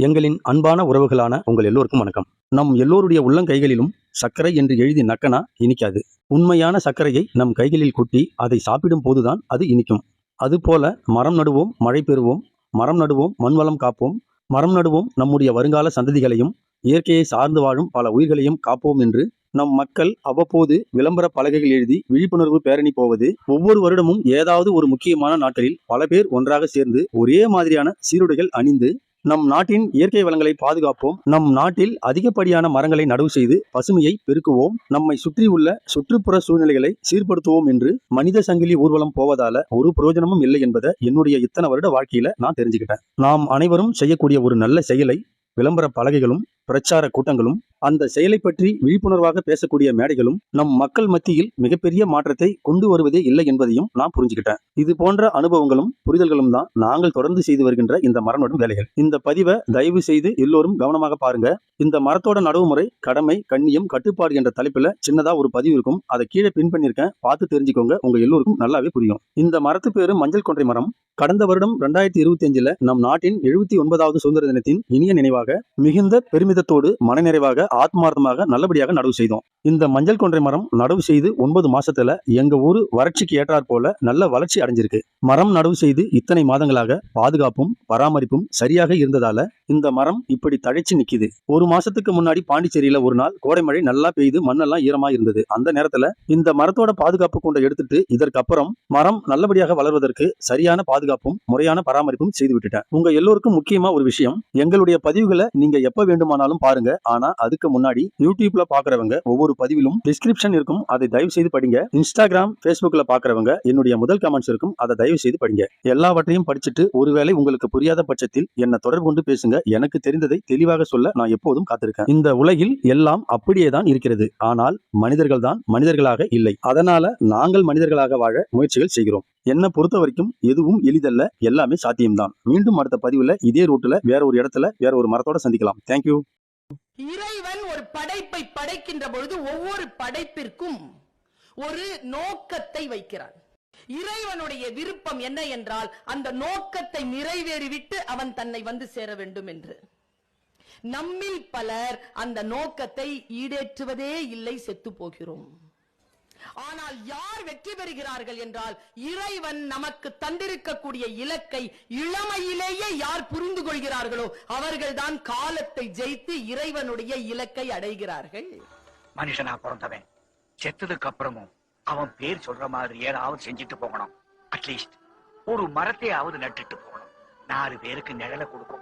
எங்களின் அன்பான உறவுகளான உங்கள் எல்லோருக்கும் வணக்கம். நம் எல்லோருடைய உள்ளங்கைகளிலும் சர்க்கரை என்று எழுதி நக்கனா இனிக்காது. உண்மையான சர்க்கரையை நம் கைகளில் கொட்டி அதை சாப்பிடும் போதுதான் அது இனிக்கும். அதுபோல மரம் நடுவோம், மழை பெறுவோம். மரம் நடுவோம், மண்வளம் காப்போம். மரம் நடுவோம், நம்முடைய வருங்கால சந்ததிகளையும் இயற்கையை சார்ந்து வாழும் பல உயிர்களையும் காப்போம் என்று நம் மக்கள் அவ்வப்போது விளம்பர பலகைகள் எழுதி விழிப்புணர்வு பேரணி போவது, ஒவ்வொரு வருடமும் ஏதாவது ஒரு முக்கியமான நாட்களில் பல பேர் ஒன்றாக சேர்ந்து ஒரே மாதிரியான சீருடைகள் அணிந்து நம் நாட்டின் இயற்கை வளங்களை பாதுகாப்போம், நம் நாட்டில் அதிகப்படியான மரங்களை நடவு செய்து பசுமையை பெருக்குவோம், நம்மை சுற்றியுள்ள சுற்றுப்புற சூழ்நிலைகளை சீர்படுத்துவோம் என்று மனித சங்கிலி ஊர்வலம் போவதால ஒரு பிரயோஜனமும் இல்லை என்பதை என்னுடைய இத்தனை வருட வாழ்க்கையில நான் தெரிஞ்சுக்கிட்டேன். நாம் அனைவரும் செய்யக்கூடிய ஒரு நல்ல செயலை விளம்பர பலகைகளும் பிரச்சார கூட்டங்களும் அந்த செயலை பற்றி விழிப்புணர்வாக பேசக்கூடிய மேடைகளும் நம் மக்கள் மத்தியில் மிகப்பெரிய மாற்றத்தை கொண்டு வருவதே இல்லை என்பதையும் நான் புரிஞ்சுக்கிட்டேன். இது போன்ற அனுபவங்களும் புரிதல்களும் தான் நாங்கள் தொடர்ந்து செய்து வருகின்ற இந்த மரம் நடும் வேலைகள். இந்த பதிவை தயவு செய்து எல்லோரும் கவனமாக பாருங்க. இந்த மரத்தோட நடவு முறை கடமை, கண்ணியம், கட்டுப்பாடு என்ற தலைப்புல சின்னதா ஒரு பதிவு இருக்கும். அதை கீழே பின் பண்ணியிருக்கேன், பார்த்து தெரிஞ்சுக்கோங்க. உங்க எல்லோருக்கும் நல்லாவே புரியும். இந்த மரத்து பேரு மஞ்சள் கொன்றை மரம். கடந்த வருடம் 2025 நம் நாட்டின் 79வது சுதந்திர தினத்தின் இனிய நினைவாக மிகுந்த பெருமிதத்தோடு மனநிறைவாக ஆத்மார்த்தமாக நல்லபடியாக நடவு செய்தோம். இந்த மஞ்சள் கொன்றை மரம் நடவு செய்து 9 மாசத்துல எங்க ஊரு வறட்சிக்கு ஏற்றாற் போல நல்ல வளர்ச்சி அடைஞ்சிருக்கு. மரம் நடவு செய்து இத்தனை மாதங்களாக பாதுகாப்பும் பராமரிப்பும் சரியாக இருந்ததால இந்த மரம் இப்படி தழைச்சு நிக்குது. ஒரு மாசத்துக்கு முன்னாடி பாண்டிச்சேரியில ஒரு நாள் கோடை மழை நல்லா பெய்து மண்ணெல்லாம் ஈரமா இருந்தது. அந்த நேரத்துல இந்த மரத்தோட பாதுகாப்பு கொண்ட எடுத்துட்டு இதற்கு அப்புறம் மரம் நல்லபடியாக வளர்வதற்கு சரியான பாதுகாப்பும் முறையான பராமரிப்பும் செய்து விட்டுட்டேன். உங்க எல்லோருக்கும் முக்கியமா ஒரு விஷயம், எங்களுடைய பதிவுகளை நீங்க எப்ப வேண்டுமானாலும் பாருங்க. ஆனா அதுக்கு முன்னாடி யூடியூப்ல பாக்குறவங்க ஒவ்வொரு பதிவிலும் டிஸ்கிரிப்ஷன் இருக்கும், அதை தயவு செய்து படிங்க. இன்ஸ்டாகிராம், பேஸ்புக்ல பாக்குறவங்க என்னுடைய முதல் கமெண்ட்ஸ் இருக்கும், அதை தயவு செய்து படிங்க. எல்லாவற்றையும் படிச்சுட்டு ஒருவேளை உங்களுக்கு புரியாத பட்சத்தில் என்ன தொடர்பு கொண்டு பேசுங்க. எனக்கு தெரிந்ததை தெளிவாக சொல்ல நான் எப்போதும் காத்திருக்கேன். இந்த உலகில் எல்லாம் அப்படியேதான் இருக்கிறது. ஆனால் மனிதர்கள் தான் மனிதர்களாக இல்லை. அதனால நாங்கள் மனிதர்களாக வாழ முயற்சிகள் செய்கிறோம். என்னை பொறுத்த வரைக்கும் எதுவும் எளிதல்ல, எல்லாமே சாத்தியம்தான். மீண்டும் அடுத்த பதிவுல இதே ரூட்ல வேற ஒரு இடத்துல வேற ஒரு மரத்தோட சந்திக்கலாம். தேங்க்யூ. இறைவன் ஒரு படைப்பை படைக்கின்ற பொழுது ஒவ்வொரு படைப்பிற்கும் ஒரு நோக்கத்தை வைக்கிறான். இறைவனுடைய விருப்பம் என்ன என்றால் அந்த நோக்கத்தை நிறைவேறிவிட்டு அவன் தன்னை வந்து சேர வேண்டும் என்று. நம்மில் பலர் அந்த நோக்கத்தை ஈடேற்றுவதே இல்லை, செத்து போகிறோம். ஆனால் யார் வெற்றி பெறுகிறார்கள் என்றால் இறைவன் நமக்கு தந்திருக்கக்கூடிய இலக்கை இளமையிலேயே யார் புரிந்து கொள்கிறார்களோ அவர்கள் தான் காலத்தை ஜெயித்து இறைவனுடைய இலக்கை அடைகிறார்கள். மனுஷனா பிறந்தவன் செத்ததுக்கு அப்புறமும் அவன் பேர் சொல்ற மாதிரி ஏதாவது செஞ்சுட்டு போகணும். அட்லீஸ்ட் ஒரு மரத்தையாவது நட்டுட்டு போகணும். 4 பேருக்கு நிழலை கொடுக்கும்.